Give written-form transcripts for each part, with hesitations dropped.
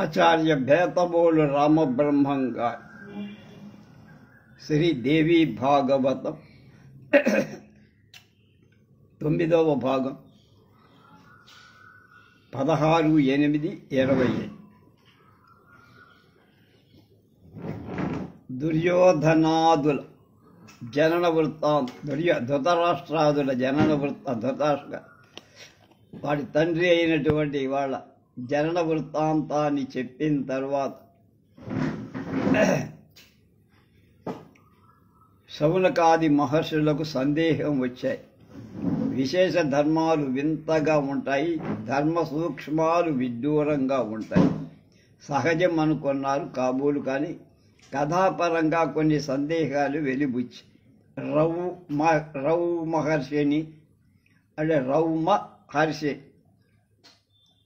ఆచార్య భేతబోలు రామబ్రహ్మం గారి శ్రీదేవి భాగవతం 9వ భాగం 16/8/20. దుర్యోధనాదుల జనన ధృతరాష్ట్రాదుల జనన ధృతరాష్ట్ర వాడి తండ్రి అయినటువంటి వాళ్ళ జనన వృత్తాంతాన్ని చెప్పిన తర్వాత శౌనకాది మహర్షులకు సందేహం వచ్చాయి. విశేష ధర్మాలు వింతగా ఉంటాయి, ధర్మ సూక్ష్మాలు విడ్డూరంగా ఉంటాయి. సహజం అనుకున్నారు కాబోలు, కానీ కథాపరంగా కొన్ని సందేహాలు వెలిబుచ్చి రౌ మహర్షిని అంటే రోమహర్షి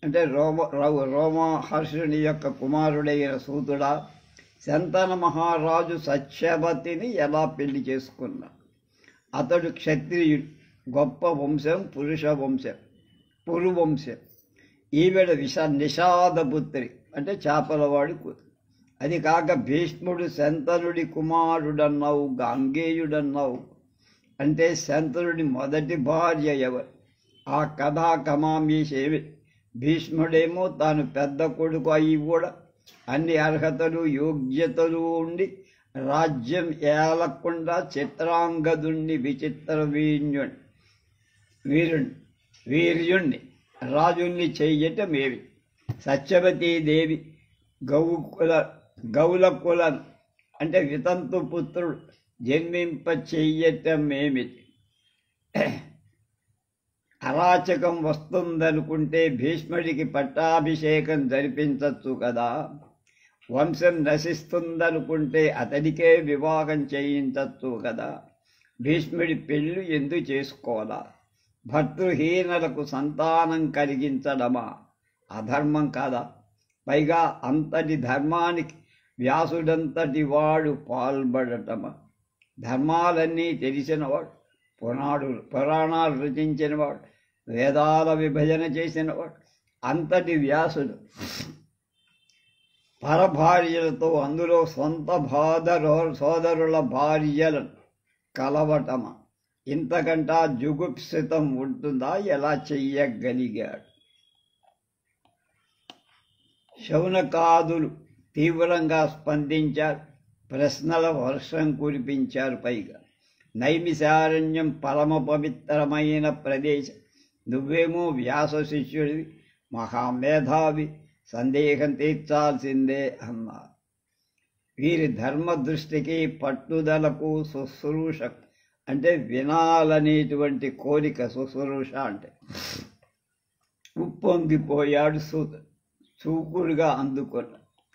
అంటే రోమహర్షుని యొక్క కుమారుడైన సూతుడా శంతన మహారాజు సత్యవతిని ఎలా పెళ్లి చేసుకున్నా? అతడు క్షత్రియుడు, గొప్ప వంశం, పురువంశం. ఈవిడ నిషాదపుత్రి అంటే చేపలవాడి కూతురు. అది కాక భీష్ముడు శంతనుడి కుమారుడన్నావు, గాంగేయుడన్నావు. అంటే శంతనుడి మొదటి భార్య ఎవరు? ఆ కథా కమామీషేమి. భీష్ముడేమో తాను పెద్ద కొడుకు అయి కూడా అన్ని అర్హతలు యోగ్యతలు ఉండి రాజ్యం ఏలకుండా చిత్రాంగదుణ్ణి విచిత్ర వీర్యుణ్ణి రాజుల్ని చెయ్యటమేవి. సత్యవతీదేవి గౌల కులం అంటే వితంతు పుత్రుడు జన్మింప చెయ్యటమేమిటి? అరాచకం వస్తుందనుకుంటే భీష్ముడికి పట్టాభిషేకం జరిపించచ్చు కదా. వంశం నశిస్తుందనుకుంటే అతడికే వివాహం చేయించచ్చు కదా. భీష్ముడి పెళ్ళి ఎందుకు చేసుకోవాలా? భర్తృహీనలకు సంతానం కలిగించడమా అధర్మం కాదా? పైగా అంతటి ధర్మానికి వ్యాసుడంతటి వాడు పాల్పడటమా? ధర్మాలన్నీ తెలిసినవాడు, పురాణాలు రచించినవాడు, వేదాల విభజన చేసినవాడు అంతటి వ్యాసుడు పరభార్యలతో, అందులో సొంత సోదరుల భార్యలను కలవటమా? ఇంతకంటా జుగుప్సితం ఉంటుందా? ఎలా చెయ్యగలిగాడు? శౌనకాదులు తీవ్రంగా స్పందించారు, ప్రశ్నల వర్షం కురిపించారు. పైగా నైమిషారణ్యం పరమ పవిత్రమైన ప్రదేశం, నువ్వేమో వ్యాస శిష్యుడివి, మహామేధావి, సందేహం తీర్చాల్సిందే అన్నారు. వీరి ధర్మ దృష్టికి పట్టుదలకు శుశ్రూష అంటే వినాలనేటువంటి కోరిక, శుశ్రూష అంటే ఉప్పొంగిపోయాడు సూతుడు. చూపుడుగా అందుకున్న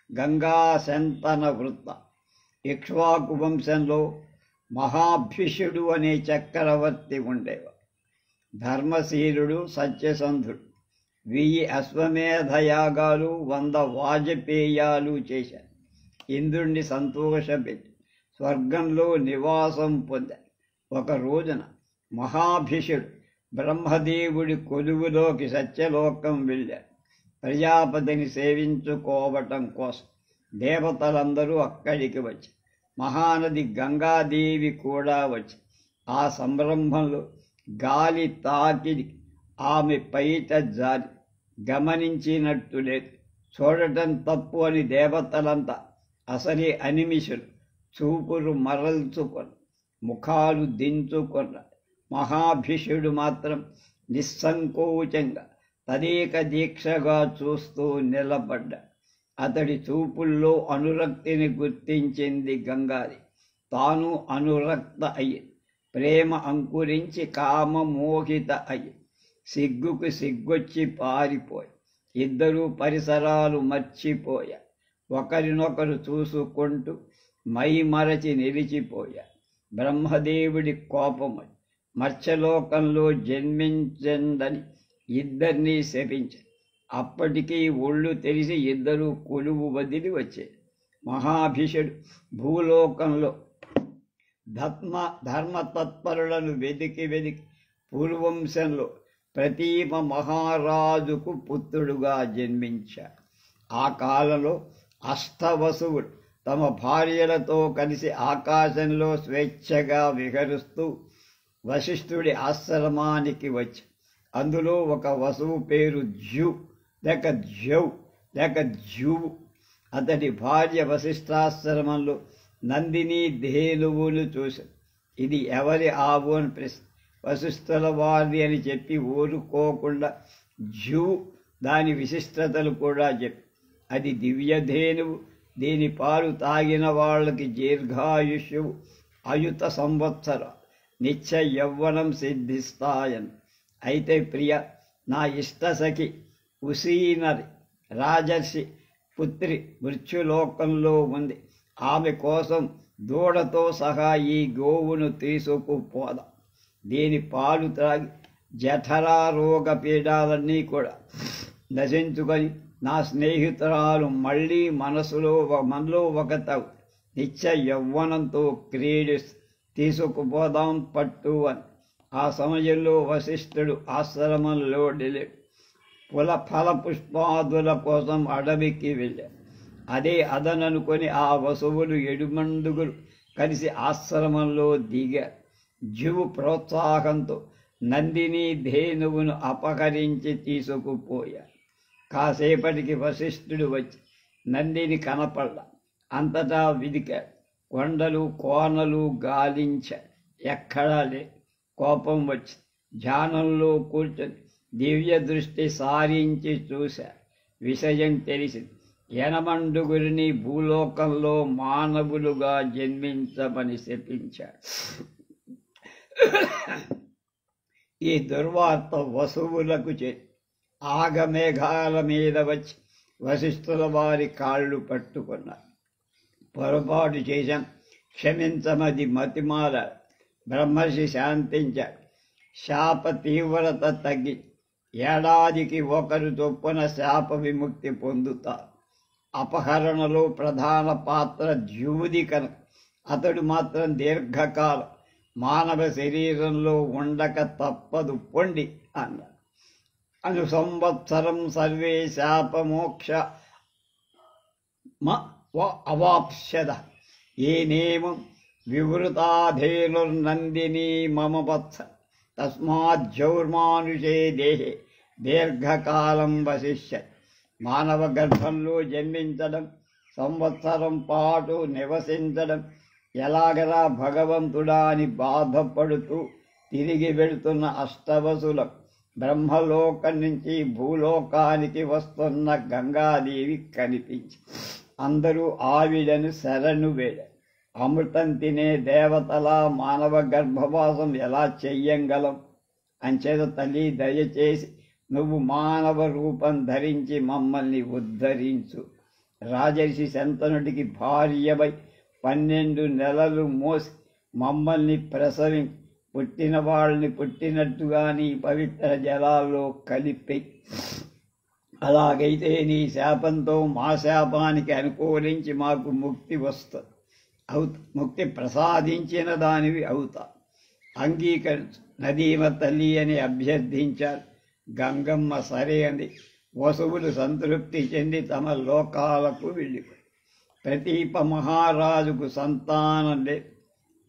గంగా శంతన వృత్త. ఇక్ష్వాకు వంశంలో మహాభిషుడు అనే చక్రవర్తి ఉండేవాడు. ధర్మశీలుడు, సత్యసంధుడు. 1000 అశ్వమేధయాగాలు, 100 వాజపేయాలు చేశారు. ఇంద్రుణ్ణి సంతోషపెట్టి స్వర్గంలో నివాసం పొందారు. ఒక రోజున మహాభిషుడు బ్రహ్మదేవుడి కొలువులోకి సత్యలోకం వెళ్ళాడు. ప్రజాపతిని సేవించుకోవటం కోసం దేవతలందరూ అక్కడికి వచ్చి, మహానది గంగాదేవి కూడా వచ్చి, ఆ సంరంభంలో గాలి తాకిడి ఆమె పైట జారి గమనించినట్టు లేదు. చూడటం తప్పు అని దేవతలంతా అసలే అనిమిషులు చూపులు మరల్చుకొని ముఖాలు దించుకున్న మహాభిషుడు మాత్రం నిస్సంకోచంగా తదేక దీక్షగా చూస్తూ నిలబడ్డాడు. అతడి చూపుల్లో అనురక్తిని గుర్తించింది గంగాది. తాను అనురక్త అయ్యి, ప్రేమ అంకురించి కామమోహిత అయ్యి, సిగ్గుకు సిగ్గొచ్చి పారిపోయి, ఇద్దరూ పరిసరాలు మర్చిపోయారు. ఒకరినొకరు చూసుకుంటూ మైమరచి నిలిచిపోయారు. బ్రహ్మదేవుడి కోపము మత్స్యలోకంలో జన్మించందని ఇద్దరినీ శపించారు. అప్పటికీ ఒళ్ళు తెలిసి ఇద్దరూ కొలువు వదిలి వచ్చారు. మహాభిషుడు భూలోకంలో ధర్మతత్పరులను వెదికి పూర్వంశంలో ప్రతీమ మహారాజుకు పుత్రుడుగా జన్మించాడు. ఆ కాలంలో అష్టవసువులు తమ భార్యలతో కలిసి ఆకాశంలో స్వేచ్ఛగా విహరిస్తూ వశిష్ఠుడి ఆశ్రమానికి వచ్చి అందులో ఒక వసువు పేరు జ్యువు అతడి భార్య వశిష్ఠాశ్రమంలో నందిని ధేనువులు చూసి ఇది ఎవరి ఆవు అని ప్రశ్న వశిష్ఠుల వారిది అని చెప్పి ఊరుకోకుండా జ్యువు దాని విశిష్టతలు కూడా చెప్పి అది దివ్యధేనువు, దీని పాలు తాగిన వాళ్ళకి దీర్ఘాయుష్యు, అయుత సంవత్సర నిత్య యవ్వనం సిద్ధిస్తాయని. అయితే ప్రియ, నా ఇష్టసఖి ఉసీనరి రాజర్షి పుత్రి మృత్యులోకంలో ఉంది. ఆమె కోసం దూడతో సహా ఈ గోవును తీసుకుపోదాం. దీని పాలు త్రాగి జఠరా రోగ పీడాలన్నీ కూడా నశించుకొని నా స్నేహితురాలు మళ్ళీ మనలో ఒకతవు నిత్య యవ్వనంతో క్రీడి తీసుకుపోదాం పట్టు అని. ఆ సమయంలో వశిష్ఠుడు ఆశ్రమంలో ఫల పుష్పాదుల కోసం అడవికి వెళ్ళాడు. అదే అదననుకొని ఆ వసువులు ఎడుమండుగులు కలిసి ఆశ్రమంలో దిగారు. జ్యువు ప్రోత్సాహంతో నందిని ధేనువును అపహరించి తీసుకుపోయారు. కాసేపటికి వశిష్ఠుడు వచ్చి నందిని కనపడ్డ అంతటా వెదికాడు. కొండలు కోనలు గాలించాడు, ఎక్కడా లే. కోపం వచ్చి ధ్యానంలో కూర్చొని దివ్య దృష్టి సారించి చూశాడు. విషయం తెలిసింది. యనమండుగురిని భూలోకంలో మానవులుగా జన్మించమని శపించాడు. ఈ దుర్వార్త వసువులకు ఆగమేఘాల మీద వచ్చి వశిష్ఠుల వారి కాళ్ళు పట్టుకున్నారు. పొరపాటు చేశాం, క్షమించమది మతిమాల. బ్రహ్మర్షి శాంతించాడు. శాప తీవ్రత తగ్గి ఏడాదికి ఒకరు చొప్పున శాప విముక్తి పొందుతారు. అపహరణలో ప్రధాన పాత్ర జ్యువుది కనుక అతడు మాత్రం దీర్ఘకాలం మానవ శరీరంలో ఉండక తప్పదు పొండి అన్నాడు. అను సంవత్సరం సర్వే శాపమోక్ష అవాప్స్యద ఏనేమం వివృతాధేనుర్నందినీ మమ వత్స తస్మాజ్జౌర్మానుషే దేహే దీర్ఘకాలం వశిష్యత్. మానవ గర్భంలో జన్మించడం, సంవత్సరం పాటు నివసించడం, ఎలాగలా భగవంతుడా అని బాధపడుతూ తిరిగి వెళుతున్న అష్టవసులకు బ్రహ్మలోకం నుంచి భూలోకానికి వస్తున్న గంగాదేవి కనిపించి అందరూ ఆవిడను శరణు వేడారు. అమృతం తినే దేవతలా మానవ గర్భవాసం ఎలా చెయ్యంగలం? అంచేత తల్లి, దయచేసి నువ్వు మానవ రూపం ధరించి మమ్మల్ని ఉద్ధరించు. రాజర్షి శంతనుడికి భార్యవై 12 నెలలు మోసి మమ్మల్ని ప్రసవి పుట్టిన వాళ్ళని పుట్టినట్టుగా నీ పవిత్ర జలాల్లో కలిపి, అలాగైతే నీ శాపంతో మా శాపానికి అనుకూలించి మాకు ముక్తి ప్రసాదించిన దానివి అవుతా. అంగీకరించు నదీమ తల్లి అని అభ్యర్థించారు. గంగమ్మ సరే అంది. వసువులు సంతృప్తి చెంది తమ లోకాలకు వెళ్ళిపోయి ప్రతీప మహారాజుకు సంతానం లేదు.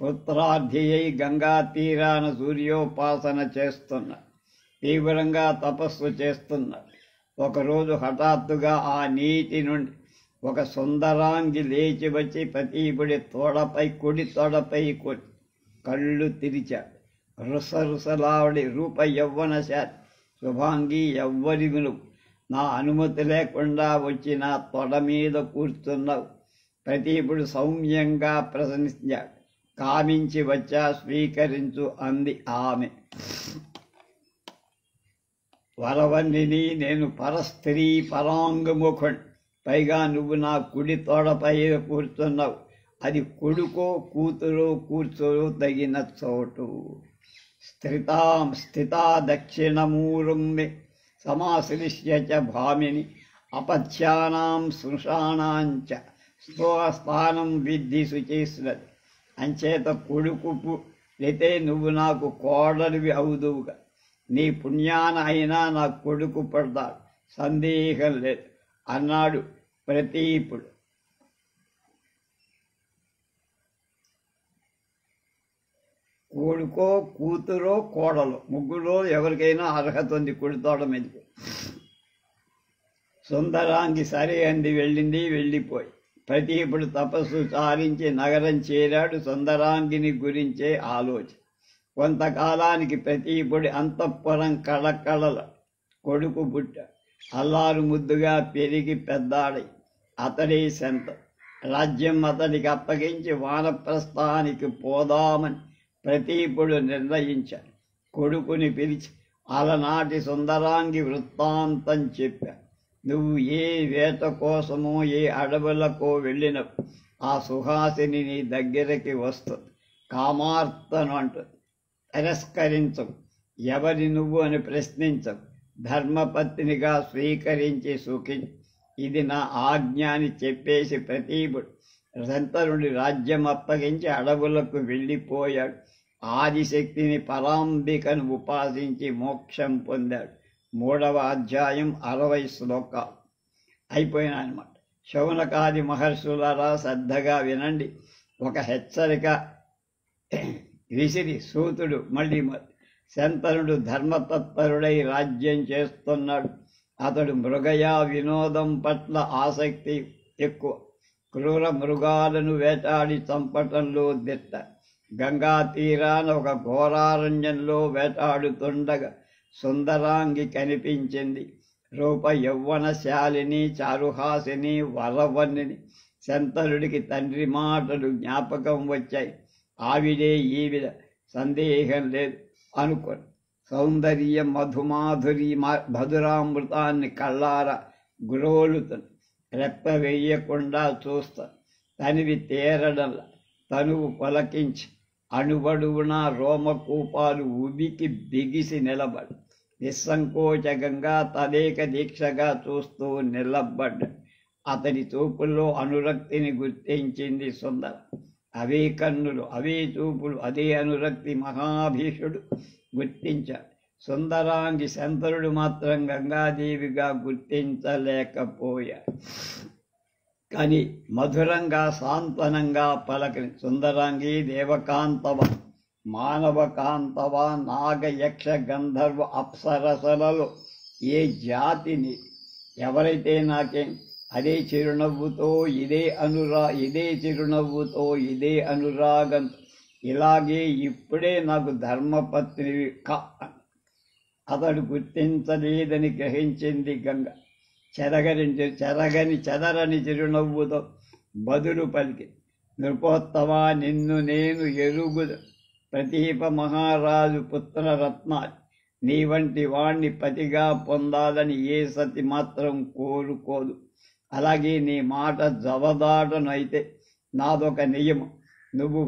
పుత్రార్థి అయి గంగా తీరాన సూర్యోపాసన చేస్తున్నారు. తీవ్రంగా తపస్సు చేస్తున్నారు. ఒకరోజు హఠాత్తుగా ఆ నీటి నుండి ఒక సుందరాంగి లేచి వచ్చి ప్రతీపుడి కుడి తోడపై కొట్టి కళ్ళు తెరిచాడు. రుసరుసలావిడి రూప యవ్వన శాతి శుభాంగి, ఎవ్వరివి నువ్వు? నా అనుమతి లేకుండా వచ్చి నా తొడ మీద కూర్చున్నావు. ప్రతీపుడు సౌమ్యంగా ప్రశ్నించాడు. కామించి వచ్చా, స్వీకరించు అంది ఆమె. వరవన్నిని, నేను పరస్త్రీ పరాంగముఖుణ్ణి. పైగా నువ్వు నా కుడి తోడపై కూర్చున్నావు. అది కొడుకో కూతురో కూర్చోలో తగిన చోటు. స్థితా దక్షిణమూరుమ్మి సమాశ్లిష్య చ భామిని అపథ్యానాం శృషాణాంచ స్థానం విద్ధి శుచిస్నది. అంచేత కొడుకు అయితే నువ్వు నాకు కోడలివి అవుదువుగా. నీ పుణ్యాన అయినా నా కొడుకు పడతాడు, సందేహం లేదు అన్నాడు ప్రతీపుడు. కొడుకో కూతురో కోడలో ముగ్గులో ఎవరికైనా అర్హత ఉంది కుడితోడ మీదకు. సుందరాంగి సరే అంది, వెళ్ళిపోయి. ప్రతీపుడు తపస్సు చారించి నగరం చేరాడు. సుందరాంగిని గురించే ఆలోచన. కొంతకాలానికి ప్రతీపుడి అంతఃపురం కళకళల కొడుకు పుట్ట. అల్లారు ముద్దుగా పెరిగి పెద్దాడై అతడే సెంత. రాజ్యం అతడికి అప్పగించి వానప్రస్థానికి పోదామని ప్రతీపుడు నిర్ణయించాడు. కొడుకుని పిలిచి అలనాటి సుందరాంగి వృత్తాంతం చెప్పాడు. నువ్వు ఏ వేట కోసమో ఏ అడవులకో వెళ్ళినప్పుడు ఆ సుహాసిని నీ దగ్గరికి వస్తుంది. కామార్తను అంటుంది. తిరస్కరించవు. ఎవరి నువ్వు అని ప్రశ్నించవు. ధర్మపత్నిగా స్వీకరించి సుఖించు. ఇది నా ఆజ్ఞ అని చెప్పేసి ప్రతీపుడు శంతనుడి రాజ్యం అప్పగించి అడవులకు వెళ్ళిపోయాడు. ఆదిశక్తిని పరాంబికను ఉపాసించి మోక్షం పొందాడు. 3వ అధ్యాయం 60 శ్లోకాలు అయిపోయినాయన్నమాట. శౌనకాది మహర్షులారా శ్రద్ధగా వినండి. ఒక హెచ్చరిక విసిరి సూతుడు మళ్ళీ శంతనుడు ధర్మతత్పరుడై రాజ్యం చేస్తున్నాడు. అతడు మృగయా వినోదం పట్ల ఆసక్తి ఎక్కువ. క్రూర మృగాలను వేటాడి చంపటంలో దిట్ట. గంగా తీరాన ఒక ఘోరారణ్యంలో వేటాడుతుండగా సుందరాంగి కనిపించింది. రూప యౌవనశాలిని, చారుహాసిని, వరవర్ణిని. శంతనుడికి తండ్రి మాటలు జ్ఞాపకం వచ్చాయి. ఆవిడే ఈవిడ, సందేహం లేదు అనుకోని. సౌందర్య మధుమాధురి మధురామృతాన్ని కళ్ళారా గ్రోలుతుంది. రెప్ప వేయకుండా చూస్తా. తనివి తేరడల తనువు పొలకించి అణువడువున రోమకూపాలు ఉబికి బిగిసి నిలబడి నిస్సంకోచకంగా తదేక దీక్షగా చూస్తూ నిలబడ్డాడు. అతడి చూపుల్లో అనురక్తిని గుర్తించింది సుందర. అవే కన్నులు, అవే చూపులు, అదే అనురక్తి మహాభీషుడు గుర్తించాడు. సుందరాంగి శంతనుడు మాత్రం గంగాదేవిగా గుర్తించలేకపోయాడు. కానీ మధురంగా సాంత్వనంగా పలకని సుందరాంగి దేవకాంతవ, మానవకాంతవ, నాగ, యక్ష, గంధర్వ, అప్సరసలలో ఏ జాతిని ఎవరైతే నాకేం అదే చిరునవ్వుతో ఇదే చిరునవ్వుతో ఇదే అనురాగం ఇలాగే ఇప్పుడే నాకు ధర్మపత్నివి కా. అతడు గుర్తించలేదని గ్రహించింది గంగ. చెదరని చిరునవ్వుతో బదులు పలికి, నృపోత్తమ, నిన్ను నేను ఎరుగుదు. ప్రతీప మహారాజు పుత్రరత్నాలు, నీ వంటి వాణ్ణి పతిగా పొందాలని ఏ సతి మాత్రం కోరుకోదు. అలాగే నీ మాట జవదాటనైతే నాదొక నియమం. నువ్వు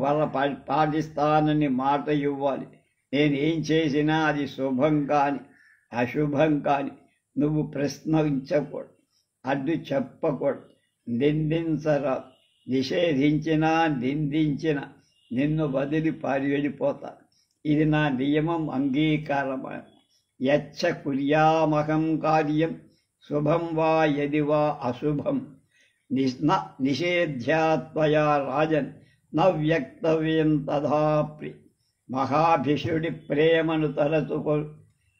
పాటిస్తానని మాట ఇవ్వాలి. నేనేం చేసినా అది శుభం కాని అశుభం కాని నువ్వు ప్రశ్నించకూడదు, అడ్డు చెప్పకూడదు, నిందించరాదు. నిషేధించినా నిందించిన నిన్ను వదిలి వెళ్ళిపోతా. ఇది నా నియమం, అంగీకారమైన. యచ్చ కుర్యామహం కార్యం శుభం వా యది వా అశుభం నిషేధ్యాత్వయా రాజన్ న వ్యక్తవ్యం తథాప్రి. మహాభిషుడి ప్రేమను తలచుకో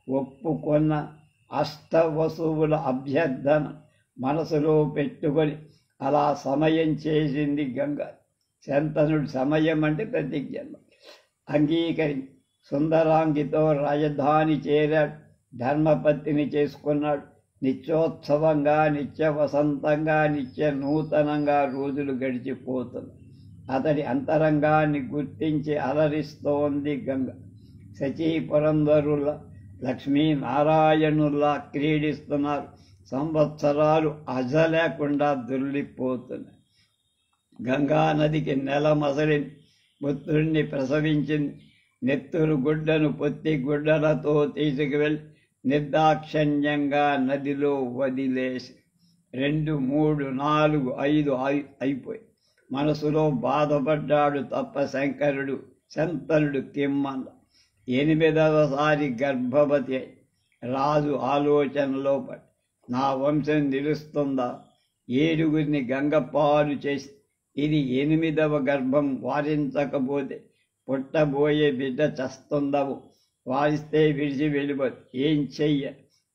ఒప్పుకొన్న అష్టవసువుల అభ్యర్థన మనసులో పెట్టుకొని అలా సమయం చేసింది గంగ. శంతనుడు సమయం అంటే ప్రతిజ్ఞ అంగీకరించి సుందరాంగితో రాజధాని చేరాడు. ధర్మపత్నిని చేసుకున్నాడు. నిత్యోత్సవంగా, నిత్య వసంతంగా, నిత్య నూతనంగా రోజులు గడిచిపోతుంది. అతడి అంతరంగాన్ని గుర్తించి అలరిస్తోంది గంగ. శచీపురంధరుల్లా, లక్ష్మీనారాయణుల్లా క్రీడిస్తున్నారు. సంవత్సరాలు అజలేకుండా దొర్లిపోతున్నాయి. గంగానదికి నెల మసలిని పుత్రుణ్ణి ప్రసవించింది. నెత్తురు గుడ్డను పొత్తి గుడ్డలతో తీసుకువెళ్ళి నిర్దాక్షణ్యంగా నదిలో వదిలేసి 2, 3, 4, 5 అయిపోయి మనసులో బాధపడ్డాడు తప్ప శంకరుడు. శంతనుడు కిమ్మన్న 8వసారి గర్భవతి అయి రాజు ఆలోచనలో పడి, నా వంశం నిలుస్తుందా, 7గురిని గంగపాలు చేసి ఇది 8వ గర్భం వారించకపోతే పుట్టబోయే బిడ్డ చస్తుందవు, వారిస్తే విడిచి వెళ్ళిపోదు. ఏం చెయ్య?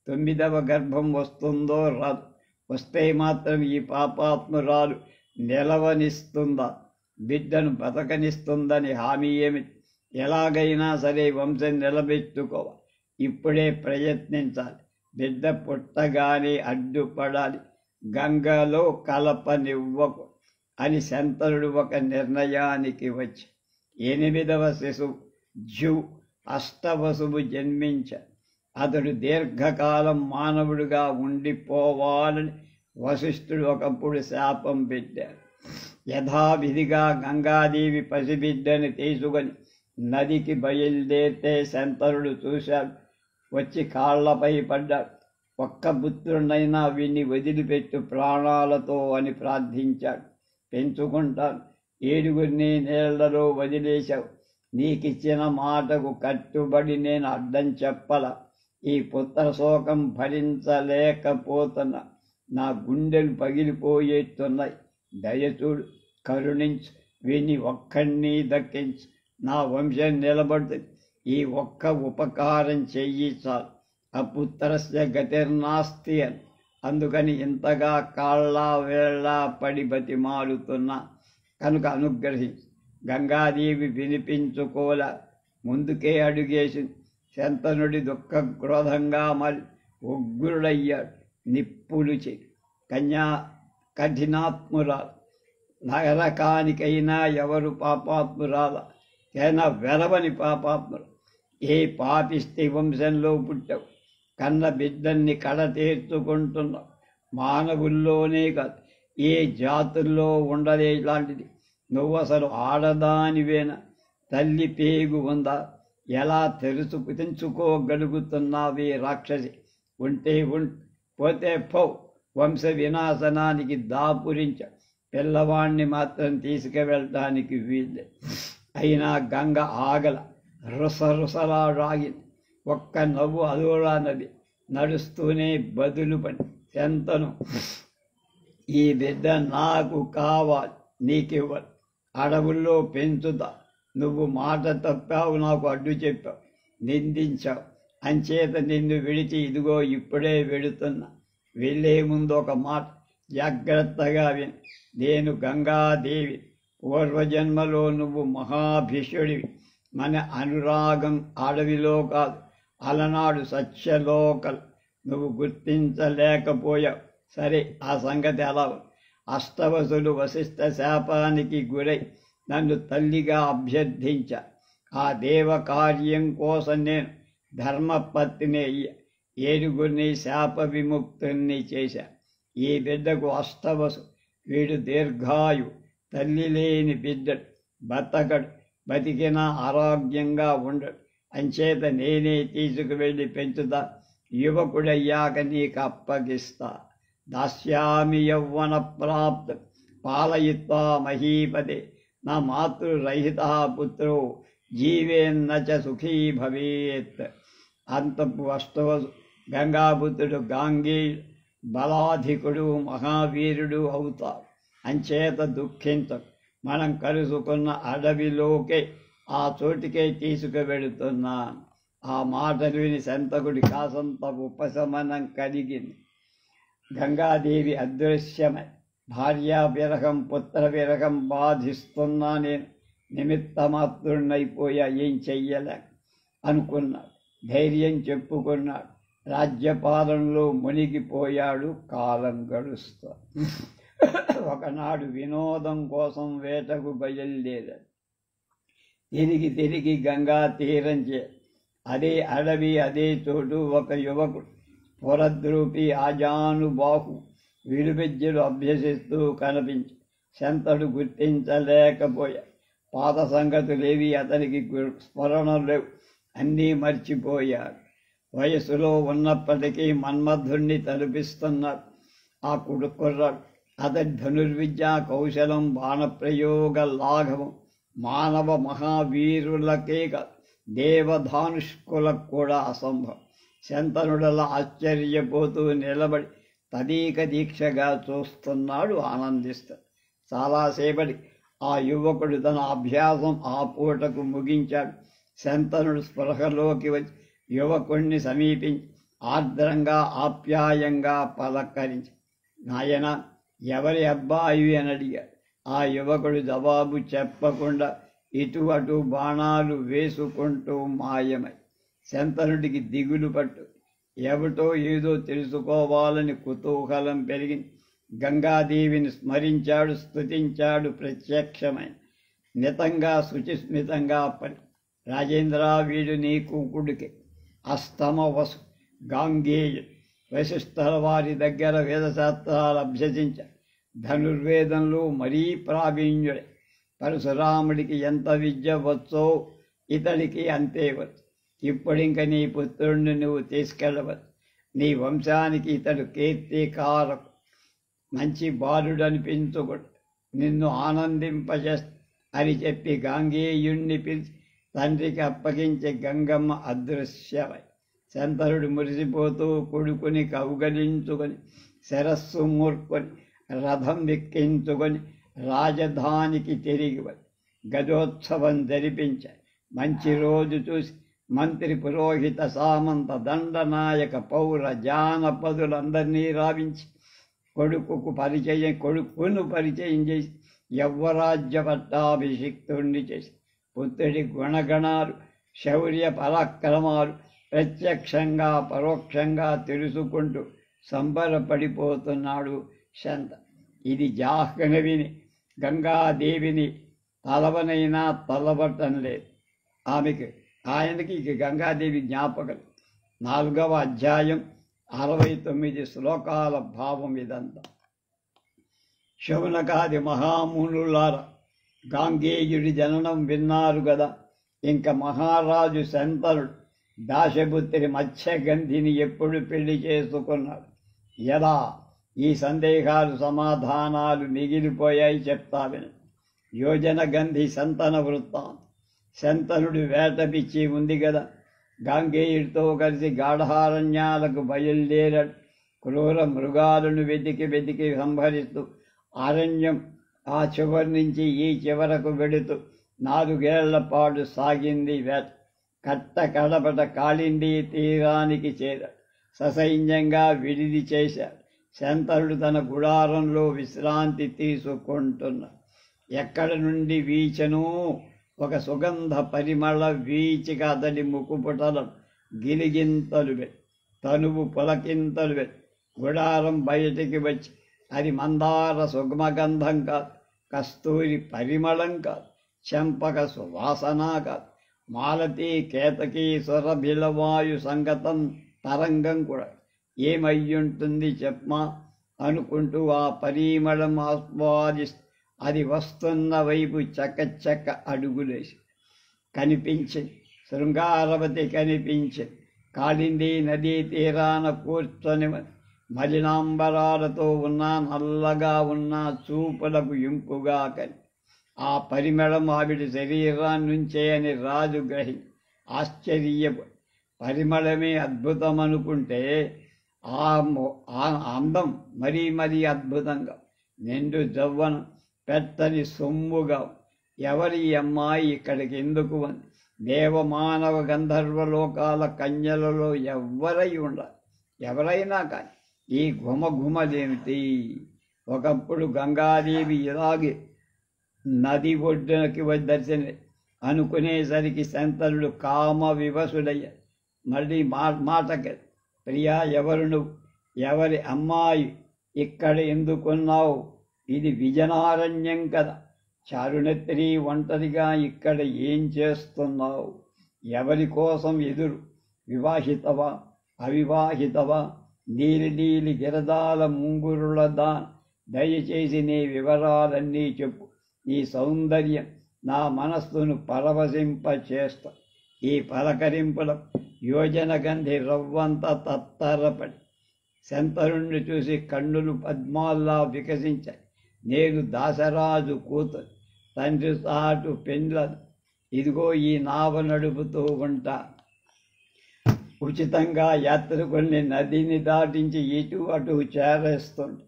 9వ గర్భం వస్తుందో రాదు, వస్తే మాత్రం ఈ పాపాత్మురాలు నిలవనిస్తుందా? బిడ్డను బతకనిస్తుందని హామీ ఏమిటి? ఎలాగైనా సరే వంశం నిలబెట్టుకోవాలి, ఇప్పుడే ప్రయత్నించాలి. బిడ్డ పుట్టగానే అడ్డుపడాలి, గంగలో కలపనివ్వకు అని శంతనుడు ఒక నిర్ణయానికి వచ్చి 8వ శిశువు జూ అష్టవసువు జన్మించ. అతడు దీర్ఘకాలం మానవుడిగా ఉండిపోవాలని వశిష్ఠుడు ఒకప్పుడు శాపం పెట్టాడు. యథావిధిగా గంగాదేవి పసిబిడ్డని తీసుకొని నదికి బయలుదేరితే శంతనుడు చూశాడు, వచ్చి కాళ్లపై పడ్డాడు. ఒక్క పుత్రునైనా విని వదిలిపెట్టు ప్రాణాలతో అని ప్రార్థించాడు. పెంచుకుంటాను, 7గురిని నీళ్లలో వదిలేశావు, నీకిచ్చిన మాటకు కట్టుబడి నేను అడ్డం చెప్పల. ఈ పుత్ర శోకం భరించలేకపోతున్నా, నా గుండెలు పగిలిపోయేట్టున్నాయి. దయచూడు, కరుణించు, విని ఒక్కడిని దక్కించు, నా వంశం నిలబడుతుంది. ఈ ఒక్క ఉపకారం చెయ్యి చాలు. అపుత్రస్య గతిర్నాస్తి అని. అందుకని ఇంతగా కాళ్ళ వేళ్ళ పడి బతిమాలుతున్నా, కనుక అనుగ్రహించు. గంగాదేవి వినిపించుకోలే, ముందుకే అడుగేసింది. శంతనుడి దుఃఖ క్రోధంగా మరి ఉగ్రుడయ్యాడు. నిప్పులు చెయ్యి కన్యా కఠినాత్మురాలు, నరకానికైనా ఎవరు పాపాత్మురాల? అయినా వెరవని పాపాత్ములు. ఏ పాపిష్టి వంశంలో పుట్టావు? కన్న బిడ్డల్ని కడ తీర్చుకుంటున్నావు. మానవుల్లోనే కాదు, ఏ జాతుల్లో ఉండదే ఇలాంటిది. నువ్వు అసలు ఆడదానివేనా? తల్లి పేగు ఉందా? ఎలా తెంచుకోగలుగుతున్నావే రాక్షసి? ఉంటే పోతే పో, వంశ వినాశనానికి దాపురించ. పిల్లవాణ్ణి మాత్రం తీసుకువెళ్ళటానికి వీళ్ళే. అయినా గంగ ఆగల, రుసరుసలాడాగింది. ఒక్క నవ్వు అదోలా నది, నడుస్తూనే బదులు పని. శంతను, ఈ బిడ్డ నాకు కావాలి, నీకివ్వరు. అడవుల్లో పెంచుతా. నువ్వు మాట తప్పావు, నాకు అడ్డు చెప్పావు, నిందించావు. అంచేత నిన్ను విడిచి ఇదిగో ఇప్పుడే వెళుతున్నా. వెళ్ళే ముందు ఒక మాట జాగ్రత్తగా విని. నేను గంగాదేవి. పూర్వజన్మలో నువ్వు మహాభిషుడివి. మన అనురాగం అడవిలో కాదు, అలనాడు సత్యలోకలు. నువ్వు గుర్తించలేకపోయావు. సరే, ఆ సంగతి ఎలా? అష్టవసులు వశిష్ఠ శాపానికి గురై నన్ను తల్లిగా అభ్యర్థించా. ఆ దేవ కార్యం కోసం నేను ధర్మపత్నిని అయ్యా. 7గురిని శాప విముక్తుల్ని చేశా. ఈ బిడ్డకు అష్టవసు, వీడు దీర్ఘాయు, తల్లి లేని బిడ్డడు, బతకడు. బతికినా ఆరోగ్యంగా ఉండడు. అంచేత నేనే తీసుకువెళ్ళి పెంచుతా. యువకుడయ్యాక నీకు అప్పగిస్తా. దాస్యామి యౌవన ప్రాప్త పాలయిత్వా మహీపదే. నా మాతృరహిత పుత్రో జీవేన్న చ సుఖీ భవేత్. అంతపు అష్టవసు గంగాపుత్రుడు గాంగేయుడు, బలాధికుడు, మహావీరుడు అవుతాడు. అంచేత దుఃఖించం. మనం కలుసుకున్న అడవిలోకే, ఆ చోటికే తీసుకువెళుతున్నాను. ఆ మాటలు విని శంతకుడి కాసంత ఉపశమనం కలిగింది. గంగాదేవి అదృశ్యమై భార్యా విరహం, పుత్ర విరహం బాధిస్తున్నా. నేను నిమిత్తమాత్రుడినైపోయా, ఏం చెయ్యలేక అనుకున్నాడు. ధైర్యం చెప్పుకున్నాడు. రాజ్యపాలనలో మునిగిపోయాడు. కాలం గడుస్తా. ఒకనాడు వినోదం కోసం వేటకు బయలుదేరాడు. తిరిగి గంగా తీరం అదే అడవి, అదే చోటు ఒక యువకుడు పురద్రూపి ఆజానుబాహు విలువిద్యలు అభ్యసిస్తూ కనిపించి శంతడు గుర్తించలేకపోయా. పాత సంగతులేవి అతనికి స్మరణ లేవు, అన్నీ మర్చిపోయాడు. వయసులో ఉన్నప్పటికీ మన్మధుణ్ణి తలపిస్తున్నాడు ఆ కుర్రాడు. అతడి ధనుర్విద్యా కౌశలం, బాణప్రయోగ లాఘవం మానవ మహావీరులకే కాదు, దేవధానుష్కులకు కూడా అసంభవం. శంతనుడలా ఆశ్చర్యపోతూ నిలబడి తదీక దీక్షగా చూస్తున్నాడు ఆనందిస్తూ. చాలాసేపటి ఆ యువకుడు తన అభ్యాసం ఆ పూటకు ముగించాడు. శంతనుడు స్పృహలోకి వచ్చి యువకుణ్ణి సమీపించి ఆర్ద్రంగా ఆప్యాయంగా పలకరించి, నాయన, ఎవరి అబ్బాయి అని అడిగాడు. ఆ యువకుడు జవాబు చెప్పకుండా ఇటు అటు బాణాలు వేసుకుంటూ మాయమై. శంతనుడికి దిగులు పట్టు. ఏమిటో ఏదో తెలుసుకోవాలని కుతూహలం పెరిగింది. గంగాదేవిని స్మరించాడు, స్తుతించాడు. ప్రత్యక్షమైన మితంగా శుచిస్మితంగా రాజేంద్ర, వీడు నీ కూకుడికి అస్తమ వసు గాంగేయుడు. వశిష్ఠుల వారి దగ్గర వేదశాస్త్రాలు అభ్యసించాడు. ధనుర్వేదంలో మరీ ప్రావీణ్యుడే. పరశురాముడికి ఎంత విద్య వచ్చో ఇతడికి అంతే వచ్చు. ఇప్పుడింక నీ పుత్రుణ్ణి నువ్వు తీసుకెళ్ళవచ్చు. నీ వంశానికి ఇతడు కీర్తికారకు, మంచి బాలుడు అనిపించుకోడు, నిన్ను ఆనందింపజేస్తా అని చెప్పి గాంగేయుణ్ణి పిలిచి తండ్రికి అప్పగించి గంగమ్మ అదృశ్యమై. శంతనుడు మురిసిపోతూ కొడుకుని కౌగలించుకొని శిరస్సు మూర్కొని రథం ఎక్కించుకొని రాజధానికి తిరిగి వచ్చి గజోత్సవం జరిపించారు. మంచి రోజు చూసి మంత్రి, పురోహిత, సామంత, దండనాయక, పౌర, జానపదులందరినీ రావించి కొడుకును పరిచయం చేసి యవ్వరాజ్య పట్టాభిషిక్తుణ్ణి చేసి పుత్రుడి గుణగణాలు, శౌర్య పరాక్రమాలు ప్రత్యక్షంగా పరోక్షంగా తెలుసుకుంటూ సంబరపడిపోతున్నాడు శంత. ఇది జాహ్కన విని గంగాదేవిని తలవనైనా తలబట్టం లేదు. ఆయనకి ఇక గంగాదేవి జ్ఞాపకం. 4వ అధ్యాయం 69 శ్లోకాల భావం ఇదంతా. శౌనకాది మహామునులారా, గాంగేయుడి జననం విన్నారు కదా. ఇంక మహారాజు శంతనుడు దాశపుత్రి మత్స్యగంధిని ఎప్పుడు పెళ్లి చేసుకున్నాడు? ఎలా? ఈ సందేహాలు సమాధానాలు మిగిలిపోయాయి, చెప్తా విను. యోజన గంధి శంతన వృత్తాంతం. శంతనుడు వేట పిచ్చి ఉంది కదా. గాంగేయుడితో కలిసి గాఢారణ్యాలకు బయలుదేరాడు. క్రూర మృగాలను వెతికి సంహరిస్తూ అరణ్యం ఆ చివరి నుంచి ఈ చివరకు వెడుతూ 4 ఏళ్ల పాటు సాగింది వేట. కట్ట కడపట కాళిందీ తీరానికి చేరాడు. ససైన్యంగా విడిది చేశాడు. శంతనుడు తన గుడారంలో విశ్రాంతి తీసుకుంటున్నాడు. ఎక్కడ నుండి వీచెనో ఒక సుగంధ పరిమళ వీచిక అతడి ముక్కుపుటలను గిలిగింతలు పెట్టి, తనువు పులకింతలు పెట్టి గుడారం బయటికి వచ్చి, అది మందార సుగమగంధం కాదు, కస్తూరి పరిమళం కాదు, చెంపక సువాసన కాదు, మాలతీ కేతకీ సురభిలవాయు సంగతం తరంగం కూడా. ఏమయ్యుంటుంది చెప్పమా అనుకుంటూ ఆ పరిమళం ఆస్వాదిస్తూ అది వస్తున్న వైపు చకచక అడుగులేసి కనిపించింది. శృంగారవతి కనిపించింది. కాళిందీ నదీ తీరాన కూర్చొని మలినాంబరాలతో ఉన్న నల్లగా ఉన్న చూపులకు ఇంపుగా కని ఆ పరిమళం ఆవిడ శరీరాన్నించే అని రాజు గ్రహించి ఆశ్చర్యపోయి, పరిమళమే అద్భుతం అనుకుంటే ఆ అందం మరీ అద్భుతంగా, నిండు జవ్వనం, పెత్తని సొమ్ముగా, ఎవరి అమ్మాయి ఇక్కడికి ఎందుకు అని దేవమానవ గంధర్వలోకాల కన్యలలో ఎవ్వరై ఉండాలి. ఎవరైనా కానీ ఈ ఘుమఘుమలేమిటి? ఒకప్పుడు గంగాదేవి ఇలాగే నది ఒడ్డునకి దర్శన అనుకునేసరికి శంతనుడు కామ వివసుడయ్యాడు. మళ్ళీ మాటకి, ప్రియా, ఎవరు నువ్వు? ఎవరి అమ్మాయి? ఇక్కడ ఎందుకున్నావు? ఇది విజనారణ్యం కదా. చారునెత్రి ఒంటరిగా ఇక్కడ ఏం చేస్తున్నావు? ఎవరి కోసం ఎదురు? వివాహితవా, అవివాహితవా? నీలి గిరదాల ముంగురుల దాన్, దయచేసి నీ వివరాలన్నీ చెప్పు. ఈ సౌందర్యం నా మనస్సును పరవశింపచేస్తా. ఈ పలకరింపుల యోజన గంధి రవ్వంత తత్తరపడి శంతనుణ్ణి చూసి కన్నులు పద్మాల్లా వికసించాయి. నేను దాసరాజు కూతురు, తండ్రి సాటు పెండ్లను, ఇదిగో ఈ నావ నడుపుతూ ఉంటా. ఉచితంగా యాత్రికుల్ని నదిని దాటించి ఇటు అటు చేరేస్తుంటే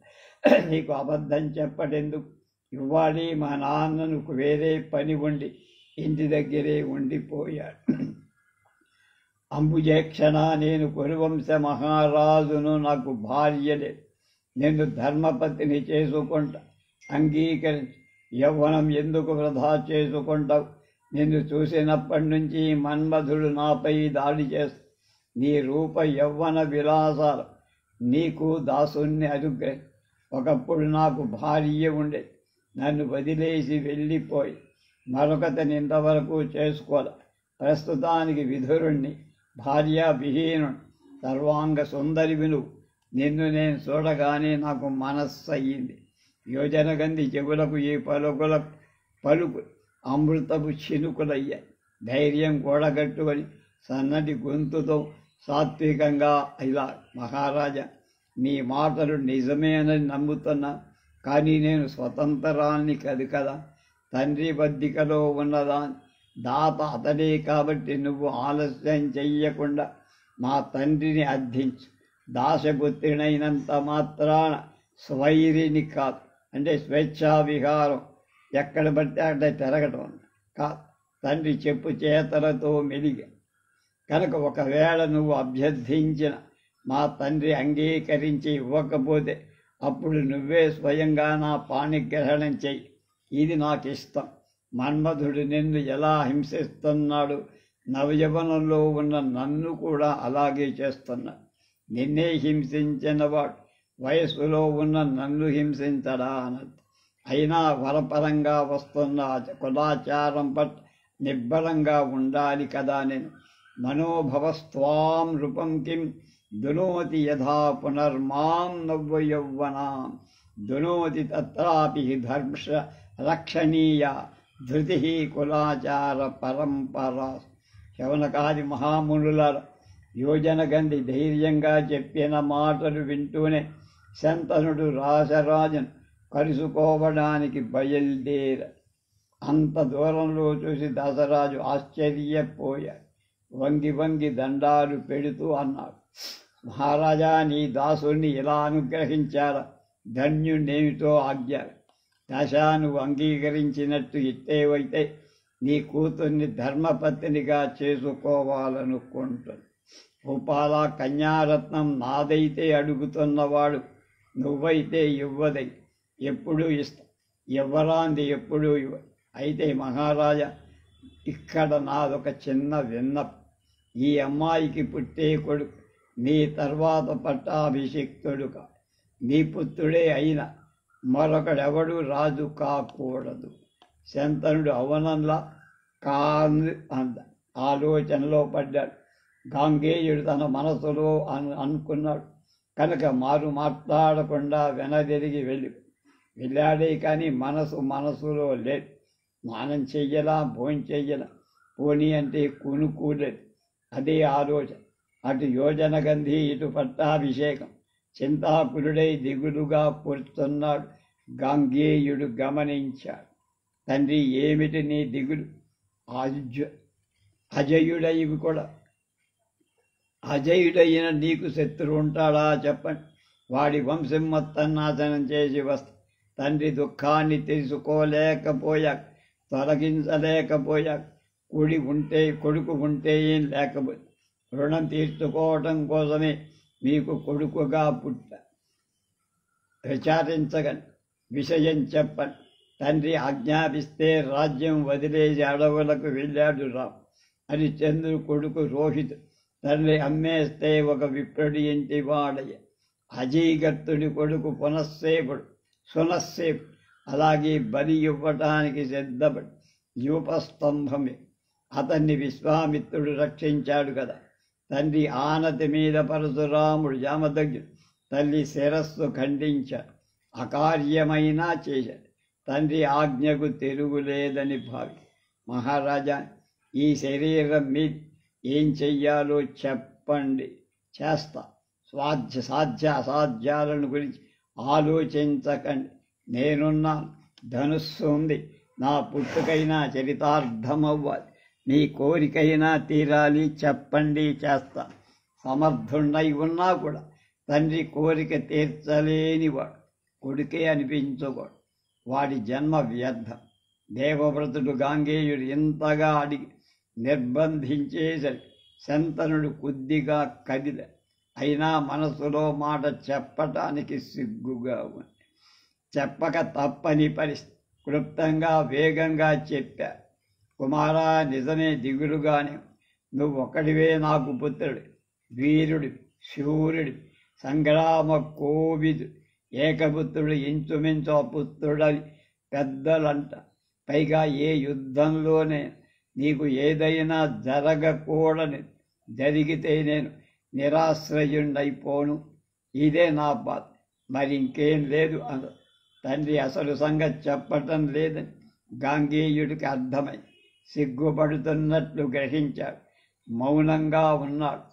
నీకు అబద్ధం చెప్పడెందుకు? ఇవ్వాలి మా నాన్నకు వేరే పని ఉండి ఇంటి దగ్గరే ఉండిపోయాడు. అంబుజేక్షణ, నేను కురువంశ మహారాజును, నాకు భార్యలే, నేను ధర్మపతిని చేసుకుంటా, అంగీకరించి. యవ్వనం ఎందుకు వృధా చేసుకుంటావు? నిన్ను చూసినప్పటి నుంచి మన్మధుడు నాపై దాడి చేస్తా. నీ రూప యవ్వన విలాసాలు నీకు దాసుని అనుగ్రహం. ఒకప్పుడు నాకు భార్య ఉండే, నన్ను వదిలేసి వెళ్ళిపోయి మరొకతని ఇంతవరకు చేసుకోలే. ప్రస్తుతానికి విధురుణ్ణి, భార్యా విహీనుడు, సర్వాంగ సుందరివి నువ్వు. నిన్ను నేను చూడగానే నాకు మనస్సు అయ్యింది. యోజనగంధి చెవులకు ఈ పలుకు అమృతపు చినుకులయ్యాయి. ధైర్యం కూడగట్టుకొని సన్నటి గొంతుతో సాత్వికంగా ఇలా, మహారాజా, మీ మాటలు నిజమేనని నమ్ముతున్నా, కానీ నేను స్వతంత్రాన్ని కాదు కదా. తండ్రి బద్దికలో ఉన్నదాన్ని దాత అతడే కాబట్టి నువ్వు ఆలస్యం చెయ్యకుండా మా తండ్రిని అర్థించు. దాసపుత్రినైనంత మాత్రాన స్వైరిని కాదు, అంటే స్వేచ్ఛా విహారం ఎక్కడ పడితే అక్కడ తిరగటం కాదు. తండ్రి చెప్పు చేతలతో మెలిగా కనుక ఒకవేళ నువ్వు అభ్యర్థించిన మా తండ్రి అంగీకరించి ఇవ్వకపోతే అప్పుడు నువ్వే స్వయంగా నా పాణిగ్రహణం చెయ్యి. ఇది నాకు ఇష్టం. మన్మధుడు నిన్ను ఎలా హింసిస్తున్నాడు, నవయవనంలో ఉన్న నన్ను కూడా అలాగే చేస్తున్నాడు. నిన్నే హింసించినవాడు వయస్సులో ఉన్న నన్ను హింసించడా అన్నది. అయినా వరపరంగా వస్తున్న కులాచారం పట్ల నిబ్బరంగా ఉండాలి కదా. నేను మనోభవస్త్వాం రూపం కిం దునోతి యథా పునర్మాం నవ్యౌవనాం దునోతి తత్రాపి ధర్మశ రక్షణీయ ధృతి కులాచార పరంపరా. శవనకాది మహామునుల యోజనగంధి ధైర్యంగా చెప్పిన మాటలు వింటూనే శంతనుడు రాజరాజను కలుసుకోవడానికి బయలుదేర. అంత దూరంలో చూసి దశరాజు ఆశ్చర్యపోయాడు. వంగి వంగి దండాలు పెడుతూ అన్నాడు, మహారాజా, నీ దాసుని ఇలా అనుగ్రహించారా? ధన్యుడేమిటో ఆజ్ఞ. దశ, నువ్వు అంగీకరించినట్టు ఇట్టేవైతే నీ కూతుర్ని ధర్మపత్నిగా చేసుకోవాలనుకుంటుంది. భూపాల కన్యారత్నం నాదైతే అడుగుతున్నవాడు నువ్వైతే ఇవ్వదై ఎప్పుడూ ఇస్తా, ఇవ్వరాంది ఎప్పుడూ ఇవ్వ. అయితే మహారాజా, ఇక్కడ నాదొక చిన్న విన్నపం. ఈ అమ్మాయికి పుట్టే కొడుకు నీ తర్వాత పట్టాభిషిక్తుడు కా, నీ పుత్రుడే అయినా మరొకడెవడు రాజు కాకూడదు. శంతనుడు అవనంలా కాంది అంద ఆలోచనలో పడ్డాడు. గాంగేయుడు తన మనసులో అనుకున్నాడు కనుక మాట్లాడకుండా వెనదిరిగి వెళ్ళాడే కానీ మనసులో లేదు. స్నానం చెయ్యలా, భోంచెయ్యలా, పోనీ అంటే కునుకూలేదు. అదే ఆలోచన. అటు యోజనగంధి, ఇటు పట్టాభిషేకం. చింతాకులుడై దిగులుగా కూర్చున్నాడు. గాంగేయుడు గమనించాడు. తండ్రి, ఏమిటి నీ దిగులు? అజయుడైవి కూడా అజయుడైన నీకు శత్రువు ఉంటాడా చెప్పండి. వాడి వంశం మొత్తం నాశనం చేసి వస్తా. తండ్రి దుఃఖాన్ని తెలుసుకోలేకపోయాక, తొలగించలేకపోయాక, కొడుకు ఉంటే ఏం లేకపోతే రుణం తీర్చుకోవటం కోసమే మీకు కొడుకుగా పుట్టా. విచారించగని విషయం చెప్పండి. తండ్రి ఆజ్ఞాపిస్తే రాజ్యం వదిలేసి అడవులకు వెళ్ళాడు రామ్. అని చంద్రు కొడుకు రోహిత్ తండ్రి అమ్మేస్తే ఒక విప్రుడి ఇంటి వాడయ్య. అజీగత్తుడి కొడుకు సునస్సేపుడు అలాగే బలి ఇవ్వటానికి సిద్ధపడి యూపస్తంభమే. అతన్ని విశ్వామిత్రుడు రక్షించాడు కదా. తండ్రి ఆనతి మీద పరశురాముడు జామదగ్గుడు తల్లి శిరస్సు ఖండించాడు. అకార్యమైనా చేశాడు. తండ్రి ఆజ్ఞకు తిరుగులేదని భావి. మహారాజా, ఈ శరీరం మీద ఏం చెయ్యాలో చెప్పండి, చేస్తా. సాధ్య అసాధ్యాలను గురించి ఆలోచించకండి. నేనున్నాను. ధనుస్సు ఉంది. నా పుట్టుకైనా చరితార్థమవ్వాలి. మీ కోరికైనా తీరాలి. చెప్పండి, చేస్తా. సమర్థుణ్ణై ఉన్నా కూడా తండ్రి కోరిక తీర్చలేనివాడు కొడుకే అనిపించుకోడు. వాడి జన్మ వ్యర్థం. దేవవ్రతుడు గాంగేయుడు ఇంతగా అడిగి నిర్బంధించేసరికి శంతనుడు కొద్దిగా కదిల. అయినా మనసులో మాట చెప్పటానికి సిగ్గుగా ఉంది. చెప్పక తప్పని పరిస్థితి. క్లుప్తంగా వేగంగా చెప్పారు. కుమారా, నిజమే, దిగులుగానే నువ్వు ఒక్కడివే నాకు పుత్రుడు, వీరుడి, శూరుడి, సంగ్రామ కోవిదు, ఏకపుత్రుడు, ఇంచుమించు అపుత్రుడని పెద్దలంట. పైగా ఏ యుద్ధంలోనే నీకు ఏదైనా జరగకూడని జరిగితే నేను నిరాశ్రయుడైపోను. ఇదే నా బాధ, మరింకేం లేదు అన్న. తండ్రి అసలు సంగతి చెప్పటం లేదని గాంగేయుడికి అర్థమై సిగ్గుపడుతున్నట్లు గ్రహించాడు. మౌనంగా ఉన్నాడు.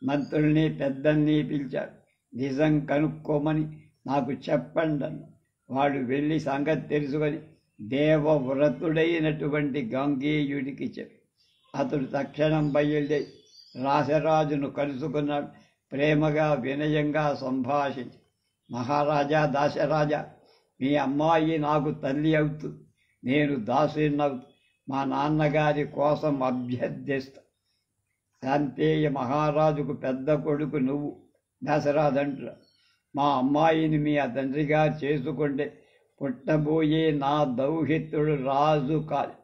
మంత్రుల్ని పెద్దల్ని పిలిచాడు. నిజం కనుక్కోమని నాకు చెప్పండి అన్న. వాడు వెళ్ళి సంగతి తెలుసుకొని దేవవ్రతుడైనటువంటి గాంగేయుడికి చెప్పి అతడు తక్షణం బయలుదేరి రాసరాజును కలుసుకున్నాడు. ప్రేమగా వినయంగా సంభాషించి, మహారాజా, దాశరాజా, మీ అమ్మాయి నాకు తల్లి అవుతుంది, నేను దాసునవుతూ మా నాన్నగారి కోసం అభ్యర్థిస్తా. శాంతేయ మహారాజుకు పెద్ద కొడుకు నువ్వు, దశరాజంటున్నా. మా అమ్మాయిని మీ తండ్రిగా చేసుకుంటే పుట్టబోయే నా దౌహిత్రుడు రాజు కాదు,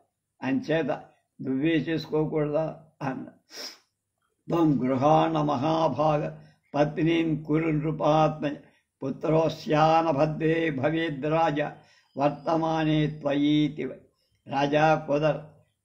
అంచేత నువ్వే చేసుకోకూడదా అన్న. త్వం గృహాణ మహాభాగ పత్నీం కురు నృపాత్మ పుత్రోస్యానభద్రే భవేద్రాజ వర్తమానే త్వయీతి. రాజా, కుదర.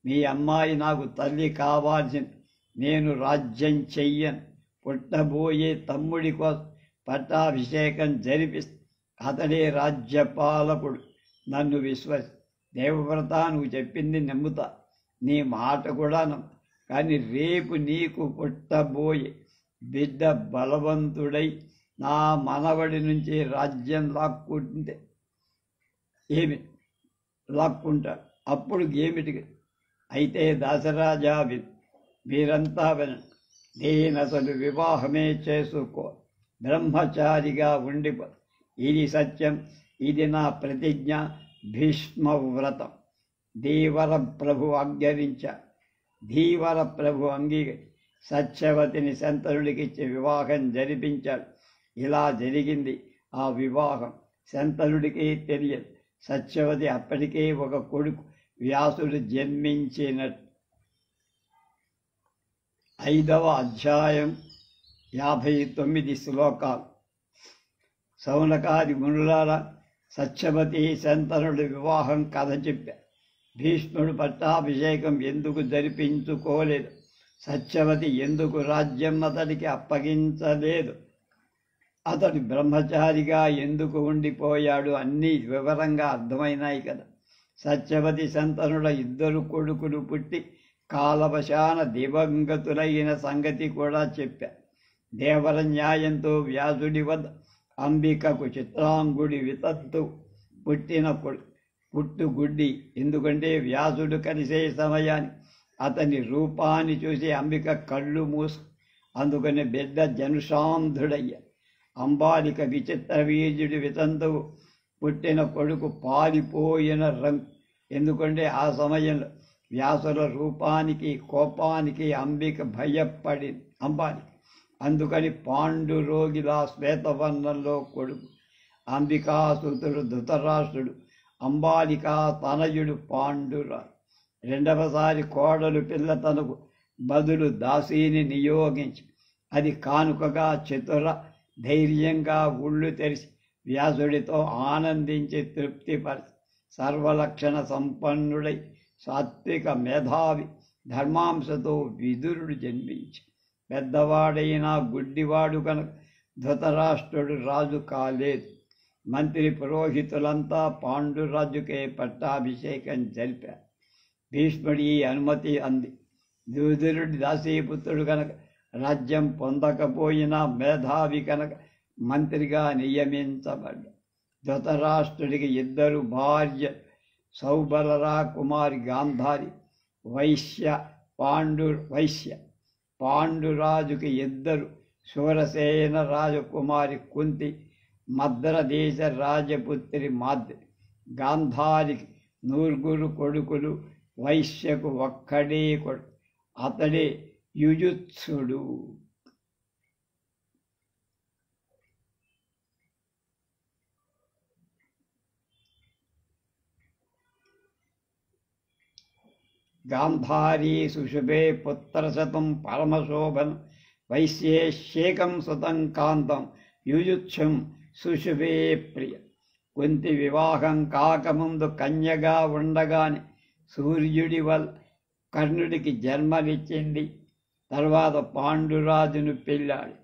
మీ అమ్మాయి నాకు తల్లి కావాల్సింది. నేను రాజ్యం చెయ్యను. పుట్టబోయే తమ్ముడి కోసం పట్టాభిషేకం జరిపిస్తే అతడే రాజ్యపాలకుడు. నన్ను విశ్వసి. దేవవ్రత, నువ్వు చెప్పింది నమ్ముతా, నీ మాట కూడా నమ్ము. కానీ రేపు నీకు పుట్టబోయే బిడ్డ బలవంతుడై నా మనవడి నుంచి రాజ్యం లాక్కుంటే ఏమి లాక్కుంటాడు, అప్పుడు ఏమిటి? అయితే దశరాజా మీరంతా వినండి. నేనసలు వివాహమే చేసుకో, బ్రహ్మచారిగా ఉండిపో. ఇది సత్యం, ఇది నా ప్రతిజ్ఞ. భీష్మవ్రతం. ధీవర ప్రభు ఆజ్ఞరించాడు. ధీవర ప్రభు అంగీకరి సత్యవతిని శంతనుడికిచ్చి వివాహం జరిపించాడు. ఇలా జరిగింది ఆ వివాహం. శంతనుడికి తెలియదు. సత్యవతి అప్పటికే ఒక కొడుకు వ్యాసుడు జన్మించినట్టు. 5వ అధ్యాయం 59 శ్లోకాలు. సౌనకాది మునులారా, సత్యవతి శంతనుడి వివాహం కథ చెప్పారు. భీష్ముడు పట్టాభిషేకం ఎందుకు జరిపించుకోలేదు, సత్యవతి ఎందుకు రాజ్యం అతడికి అప్పగించలేదు, అతడు బ్రహ్మచారిగా ఎందుకు ఉండిపోయాడు, అన్నీ వివరంగా అర్థమైనాయి కదా. సత్యవతి శంతనుల 2 కొడుకులు పుట్టి కాలవశాన దివంగతులైన సంగతి కూడా చెప్పారు. దేవర న్యాయంతో వ్యాసుడి వద్ద అంబికకు చిత్రాంగుడి వితంతు పుట్టిన పుట్టుగుడ్డి. ఎందుకంటే వ్యాసుడు కలిసే సమయాన్ని అతని రూపాన్ని చూసి అంబిక కళ్ళు మూసు. అందుకని బిడ్డ జనుషాంధుడయ్య. అంబాలిక విచిత్ర వీర్యుడి వితంతువు పుట్టిన కొడుకు పారిపోయిన రంగు. ఎందుకంటే ఆ సమయంలో వ్యాసుల రూపానికి కోపానికి అంబిక భయపడింది అంబాలిక. అందుకని పాండురోగిలా శ్వేతవర్ణంలో కొడుకు. అంబికాసుతుడు ధృతరాష్ట్రుడు, అంబాలికా తనయుడు పాండురాజు. 2వసారి కోడలు పిల్ల తనకు బదులు దాసీని నియోగించి అది కానుకగా చతుర ధైర్యంగా ఉళ్ళు తెరిచి వ్యాసుడితో ఆనందించి తృప్తిపరిచి సర్వలక్షణ సంపన్నుడై సాత్విక మేధావి ధర్మాంశతో విదురుడు జన్మించి పెద్దవాడైనా గుడ్డివాడు కనుక ధృతరాష్ట్రుడు రాజు కాలేదు. మంత్రి పురోహితులంతా పాండురాజుకే పట్టాభిషేకం జరిపారు. భీష్ముడి ఈ అనుమతి అంది. విదురుడి దాసీపుత్రుడు కనుక రాజ్యం పొందకపోయినా మేధావి కనుక మంత్రిగా నియమించబడ్డాడు. ధృతరాష్ట్రుడికి 2 భార్య, సౌబలరా కుమారి గాంధారి, వైశ్య. పాండురాజుకి 2 శూరసేన రాజకుమారి కుంతి, మద్రదేశ రాజపుత్రి మాద్రి. గాంధారికి 9 కొడుకులు, వైశ్యకు ఒక్కడే కొడుకు, అతడే యుయుత్సుడు. గాంధారీ సుశుభే పుత్రశతం పరమశోభనం, వైశ్యే శేకం సుతం కాంతం, యుయుత్సం సుశుభే ప్రియ. కుంతి వివాహం కాకముందు కన్యగా ఉండగానే సూర్యుడి వల్ల కర్ణుడికి జన్మనిచ్చింది. తర్వాత పాండురాజును పెళ్ళాడు.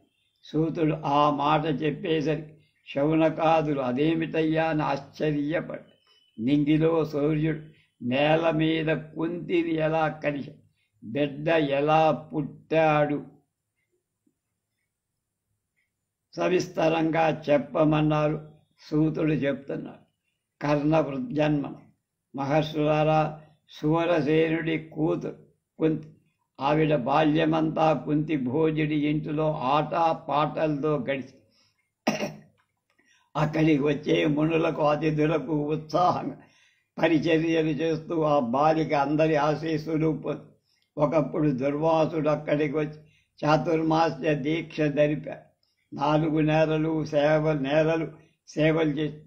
సూతుడు ఆ మాట చెప్పేసరికి శౌనకాదులు అదేమిటయ్యా అని ఆశ్చర్యపడ్డాడు. నింగిలో సూర్యుడు నేల మీద కుంతిని ఎలా కలిసి బిడ్డ ఎలా పుట్టాడు సవిస్తరంగా చెప్పమన్నారు. సూతుడు చెప్తున్నాడు. కర్ణవృజ్జన్మం. మహర్షులారా, సూరసేనుడి కూతురు కుంతి. ఆవిడ బాల్యమంతా కుంతి భోజుడి ఇంటిలో ఆట పాటలతో గడిచి అక్కడికి వచ్చే మునులకు అతిథులకు ఉత్సాహంగా పరిచర్యలు చేస్తూ ఆ బాలిక అందరి ఆశీస్సులు పొంది. ఒకప్పుడు దుర్వాసుడు అక్కడికి వచ్చి చాతుర్మాస్య దీక్ష జరిపాడు. 4 నెలలు సేవలు చేసి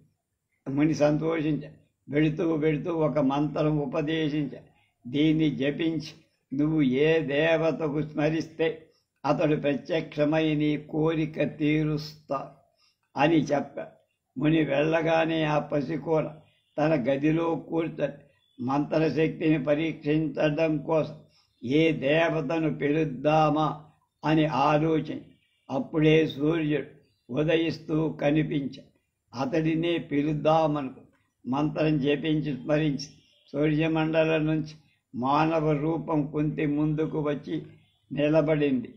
ముని సంతోషించాడు. వెళుతూ ఒక మంత్రం ఉపదేశించాడు. దీన్ని జపించి నువ్వు ఏ దేవతకు స్మరిస్తే అతడు ప్రత్యక్షమై నీ కోరిక తీరుస్తా అని చెప్పాడు. ముని వెళ్ళగానే ఆ పసికోన తన గదిలో కూర్చొని మంత్రశక్తిని పరీక్షించడం కోసం ఏ దేవతను పిలుద్దామా అని ఆలోచించి అప్పుడే సూర్యుడు ఉదయిస్తూ కనిపించాడు. అతడినే పిలుద్దామనుకు మంత్రం జపించి స్మరించి సూర్యమండలం నుంచి మానవ రూపం కుంతి ముందుకు వచ్చి నిలబడింది.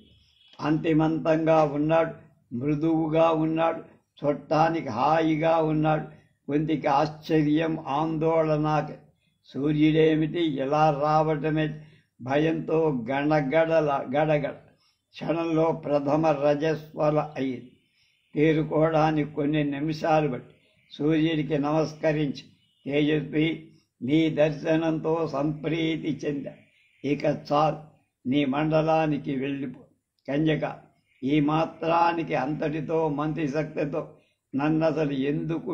అంతిమంతంగా ఉన్నాడు, మృదువుగా ఉన్నాడు, చూడటానికి హాయిగా ఉన్నాడు. కుంతికి ఆశ్చర్యం, ఆందోళన. సూర్యుడేమిటి ఇలా రావటమే భయంతో గడగడ క్షణంలో ప్రథమ రజస్వల అయింది. తేరుకోవడానికి కొన్ని నిమిషాలు బట్టి సూర్యుడికి నమస్కరించి, తేజస్వి, నీ దర్శనంతో సంప్రీతి చెందా, ఇక చాలు, నీ మండలానికి వెళ్ళిపో. కన్యక, ఈ మాత్రానికి అంతటితో మంత్రి శక్తితో నన్ను అసలు ఎందుకు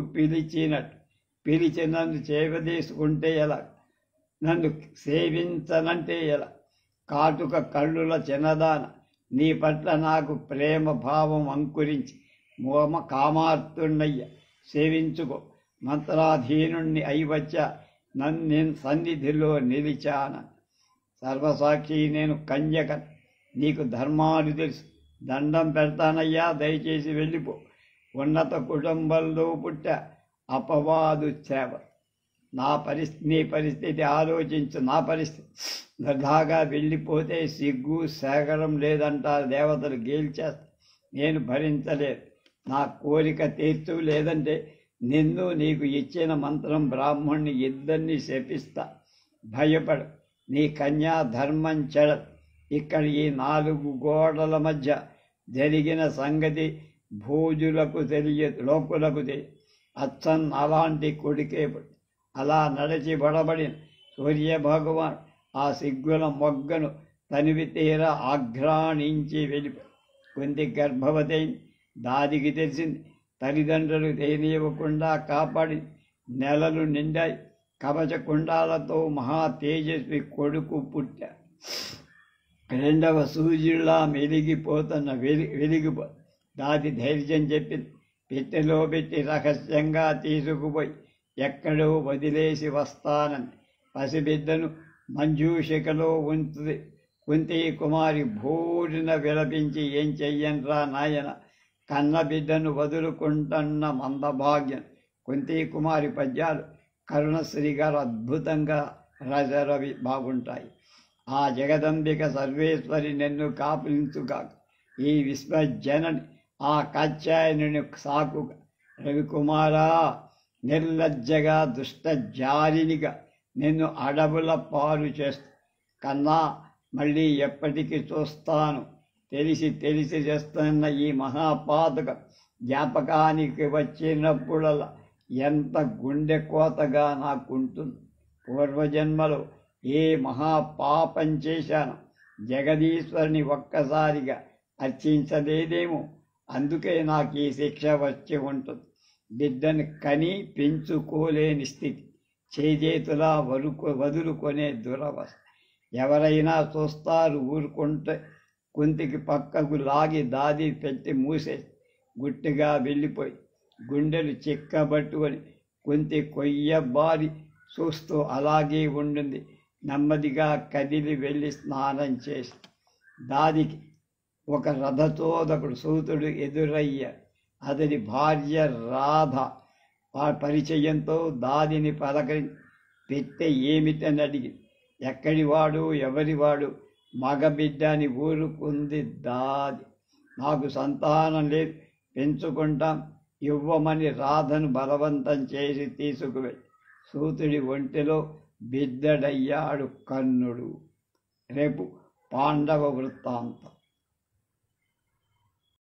పిలిచి నన్ను సేవదీసుకుంటే ఎలా, నన్ను సేవించనంటే ఎలా? కాటుక కళ్ళుల చిన్నదాన, నీ పట్ల నాకు ప్రేమ భావం అంకురించి కామార్తున్నయ్య, సేవించుకో. మంత్రాధీనుణ్ణి అయి వచ్చా, నేను సన్నిధిలో నిలిచాన. సర్వసాక్షి, నేను కన్యక, నీకు ధర్మాలు తెలుసు, దండం పెడతానయ్యా, దయచేసి వెళ్ళిపో. ఉన్నత కుటుంబంలో పుట్టా, అపవాదు సేవ. నీ పరిస్థితి ఆలోచించు. నా పరిస్థితి వృధాగా వెళ్ళిపోతే సిగ్గు సేగరం లేదంటారు దేవతలు, గేల్చేస్తా. నేను భరించలేదు. నా కోరిక తీర్చు, లేదంటే నిన్ను, నీకు ఇచ్చిన మంత్రం బ్రాహ్మణ్ణి ఇద్దరిని శపిస్తా. భయపడు, నీ కన్యా ధర్మం చెడదు. ఇక్కడ ఈ 4 గోడల మధ్య జరిగిన సంగతి భోజులకు తెలియదు, లోకులకు తెలియదు. అచ్చన్ అలాంటి కొడుకే పుట్టి అలా నడిచి బడబడిన సూర్యభగవాన్ ఆ సిగ్గుల మొగ్గను తనివి తీర ఆఘ్రాణించి వెళ్ళిపోయి కుంతి గర్భవతి దాదికి తెలిసింది. తల్లిదండ్రులు తేనివ్వకుండా కాపాడి నెలలు నిండాయి. కవచ కుండాలతో మహా తేజస్వి కొడుకు పుట్టాడు. 2వ సూర్యుడిలా వెలిగిపో. దాది ధైర్యం చెప్పింది. పెట్టెలో పెట్టి రహస్యంగా తీసుకుపోయి ఎక్కడో వదిలేసి వస్తానని. పసిబిడ్డను మంజూషికలో ఉంచుది. కుంతి కుమారి భోజన విలపించి, ఏం చెయ్యన్రా నాయన, కన్న బిడ్డను వదులుకుంటున్న మందభాగ్యం. కుంతి కుమారి పద్యాలు కరుణశ్రీ గారు అద్భుతంగా రవి బాగుంటాయి. ఆ జగదంబిక సర్వేశ్వరి నిన్ను కాపులించుగాక. ఈ విశ్వజనని ఆ కాత్యాయనుని సాకుగా. రవికుమారా, నిర్లజ్జగా దుష్టజారినిగా నిన్ను అడవుల పాలు చేస్తూ కన్నా మళ్ళీ ఎప్పటికీ చూస్తాను తెలిసి తెలిసి చేస్తున్న ఈ మహాపాతకం జ్ఞాపకానికి వచ్చినప్పుడల్లా ఎంత గుండె కోతగా నాకుంటుంది. పూర్వజన్మలో ఏ మహాపాపం చేశాను, జగదీశ్వరుని ఒక్కసారిగా అర్చించలేదేమో, అందుకే నాకు ఈ శిక్ష వచ్చి ఉంటుంది. బిడ్డను కని పెంచుకోలేని స్థితి, చేజేతులా వదులుకొనే దురవస్థ. ఎవరైనా చూస్తారు ఊరుకుంటే కుంతికి పక్కకు లాగి దాది పెట్టి మూసేసి గుట్టిగా వెళ్ళిపోయి గుండెలు చిక్కబట్టుకొని కుంతి కొయ్యబారి చూస్తూ అలాగే ఉండింది. నెమ్మదిగా కదిలి వెళ్ళి స్నానం చేసి దాదికి ఒక రథచోదకుడు సూతుడు ఎదురయ్యాడు. అతని భార్య రాధ పరిచయంతో దాదిని పలకరించి పెట్టె ఏమిటని అడిగింది. ఎక్కడివాడు, ఎవరివాడు, మగబిడ్డ అని ఊరుకుంది దాది. నాకు సంతానం లేదు, పెంచుకుంటాం, ఇవ్వమని రాధను బలవంతం చేసి తీసుకువెళ్ళి సూతుడి ఒంటిలో బిడ్డడయ్యాడు కర్ణుడు. రేపు పాండవ వృత్తాంతం.